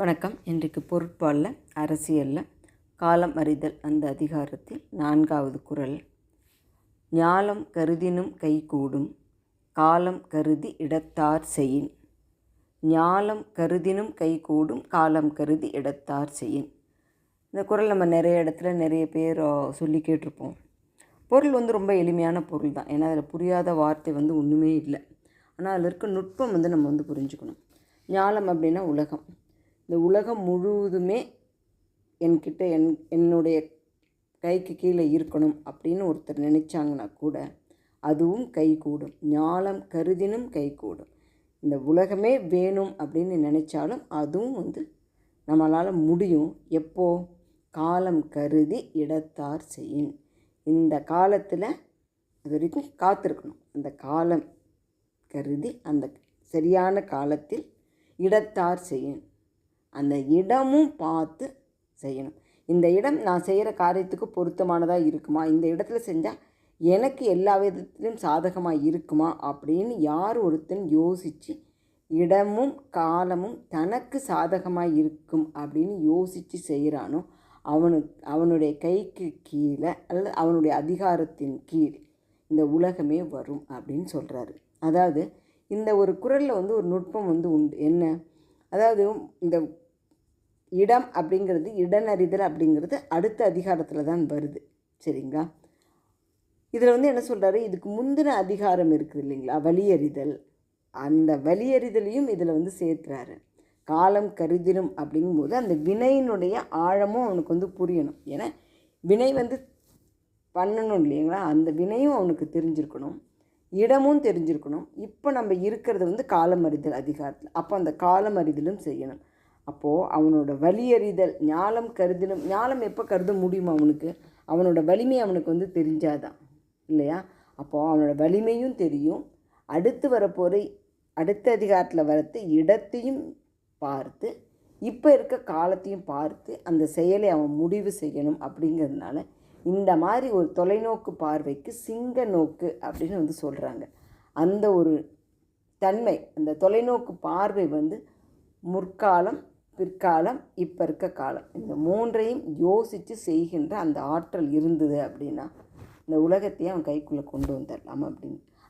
வணக்கம். இன்றைக்கு பொருட்பாலில் அரசியலில் காலம் அறிதல் அந்த அதிகாரத்தில் 4வது குறள். ஞாலம் கருதினும் கைகூடும் காலம் கருதி இடத்தார் செயின். ஞாலம் கருதினும் கைகூடும் காலம் கருதி இடத்தார் செயின். இந்த குறள் நம்ம நிறைய இடத்துல நிறைய பேர் சொல்லி கேட்டிருப்போம். பொருள் ரொம்ப எளிமையான பொருள் தான். ஏன்னா அதில் புரியாத வார்த்தை ஒன்றுமே இல்லை. ஆனால் அதில் இருக்க நுட்பம் நம்ம புரிஞ்சுக்கணும். ஞாலம் அப்படின்னா உலகம். இந்த உலகம் முழுவதுமே என்கிட்ட என்னுடைய கைக்கு கீழே இருக்கணும் அப்படின்னு ஒருத்தர் நினச்சாங்கன்னா கூட அதுவும் கைகூடும். ஞாலம் கருதினும் கைகூடும். இந்த உலகமே வேணும் அப்படின்னு நினச்சாலும் அதுவும் நம்மளால் முடியும். எப்போ? காலம் கருதி இடத்தார் செயின். இந்த காலத்தில் அது வரைக்கும் காத்திருக்கணும். அந்த காலம் கருதி அந்த சரியான காலத்தில் இடத்தார் செய்யணும். அந்த இடமும் பார்த்து செய்யணும். இந்த இடம் நான் செய்கிற காரியத்துக்கு பொருத்தமானதாக இருக்குமா, இந்த இடத்துல செஞ்சால் எனக்கு எல்லா விதத்திலும் சாதகமாக இருக்குமா அப்படின்னு யார் ஒருத்தன் யோசித்து இடமும் காலமும் தனக்கு சாதகமாக இருக்கும் அப்படின்னு யோசித்து செய்கிறானோ அவனுடைய கைக்கு கீழே அல்லது அவனுடைய அதிகாரத்தின் கீழ் இந்த உலகமே வரும் அப்படின்னு சொல்கிறாரு. அதாவது இந்த ஒரு குறளில் ஒரு நுட்பம் உண்டு. என்ன? அதாவது இந்த இடம் அப்படிங்கிறது, இடனறிதல் அப்படிங்கிறது அடுத்த அதிகாரத்தில் தான் வருது. சரிங்களா? இதில் என்ன சொல்கிறாரு, இதுக்கு முந்தின அதிகாரம் இருக்குது இல்லைங்களா, வலியறிதல். அந்த வலியறிதலையும் இதில் சேர்த்துறாரு. காலம் கருதினும் அப்படிங்கும்போது அந்த வினையினுடைய ஆழமும் அவனுக்கு புரியணும். ஏன்னா வினை பண்ணணும் இல்லைங்களா, அந்த வினையும் அவனுக்கு தெரிஞ்சிருக்கணும், இடமும் தெரிஞ்சிருக்கணும். இப்போ நம்ம இருக்கிறது காலம் அறிதல் அதிகாரத்தில். அப்போ அந்த காலம் அறிதலும் செய்யணும். அப்போது அவனோட வலியறிதல், ஞாலம் கருதினும். ஞாலம் எப்போ கருத முடியுமா அவனுக்கு? அவனோட வலிமை அவனுக்கு தெரிஞ்சாதான் இல்லையா? அப்போது அவனோட வலிமையும் தெரியும். அடுத்து வரப்போகிற அடுத்த அதிகாரத்தில் வரத்து இடத்தையும் பார்த்து இப்போ இருக்க காலத்தையும் பார்த்து அந்த செயலை அவன் முடிவு செய்யணும். அப்படிங்கிறதுனால இந்த மாதிரி ஒரு தொலைநோக்கு பார்வைக்கு சிங்க நோக்கு அப்படின்னு சொல்கிறாங்க. அந்த ஒரு தன்மை, அந்த தொலைநோக்கு பார்வை முற்காலம், பிற்காலம், இப்போ இருக்க காலம், இந்த மூன்றையும் யோசித்து செய்கின்ற அந்த ஆற்றல் இருந்தது அப்படின்னா இந்த உலகத்தையே அவன் கைக்குள்ளே கொண்டு வந்துடலாம்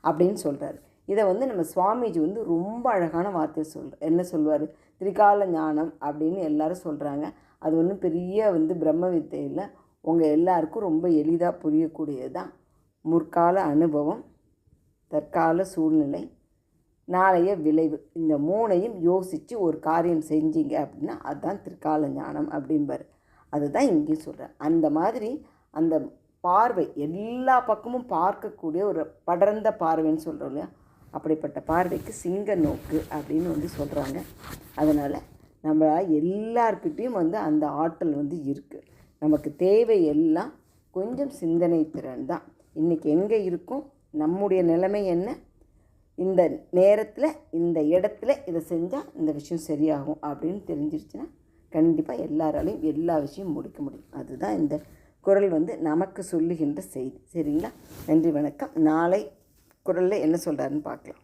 அப்படின்னு சொல்கிறாரு. இதை நம்ம சுவாமிஜி ரொம்ப அழகான வார்த்தை என்ன சொல்வார்? திரிகால ஞானம் அப்படின்னு எல்லாரும் சொல்கிறாங்க. அது ஒன்றும் பெரிய பிரம்ம வித்தையில் உங்கள் எல்லாருக்கும் ரொம்ப எளிதாக புரியக்கூடியது தான். முற்கால அனுபவம், தற்கால சூழ்நிலை, நாளைய விளைவு, இந்த மூணையும் யோசித்து ஒரு காரியம் செஞ்சீங்க அப்படின்னா அதுதான் திரிகால ஞானம் அப்படிம்பார். அதுதான் இங்கேயும் சொல்கிறேன். அந்த மாதிரி அந்த பார்வை எல்லா பக்கமும் பார்க்கக்கூடிய ஒரு படர்ந்த பார்வைன்னு சொல்கிறோம் இல்லையா, அப்படிப்பட்ட பார்வைக்கு சிங்க நோக்கு அப்படின்னு சொல்கிறாங்க. அதனால் நம்ம எல்லார்கிட்டையும் அந்த ஆற்றல் இருக்குது. நமக்கு தேவை எல்லாம் கொஞ்சம் சிந்தனை திறன் தான். இன்றைக்கி எங்கே இருக்கும், நம்முடைய நிலைமை என்ன, இந்த நேரத்தில் இந்த இடத்துல இதை செஞ்சால் இந்த விஷயம் சரியாகும் அப்படின்னு தெரிஞ்சிருச்சுன்னா கண்டிப்பாக எல்லாராலையும் எல்லா விஷயம் முடிக்க முடியும். அதுதான் இந்த குறள் நமக்கு சொல்லுகின்ற செய்தி. சரிங்களா? நன்றி, வணக்கம். நாளை குறளில் என்ன சொல்கிறாருன்னு பார்க்கலாம்.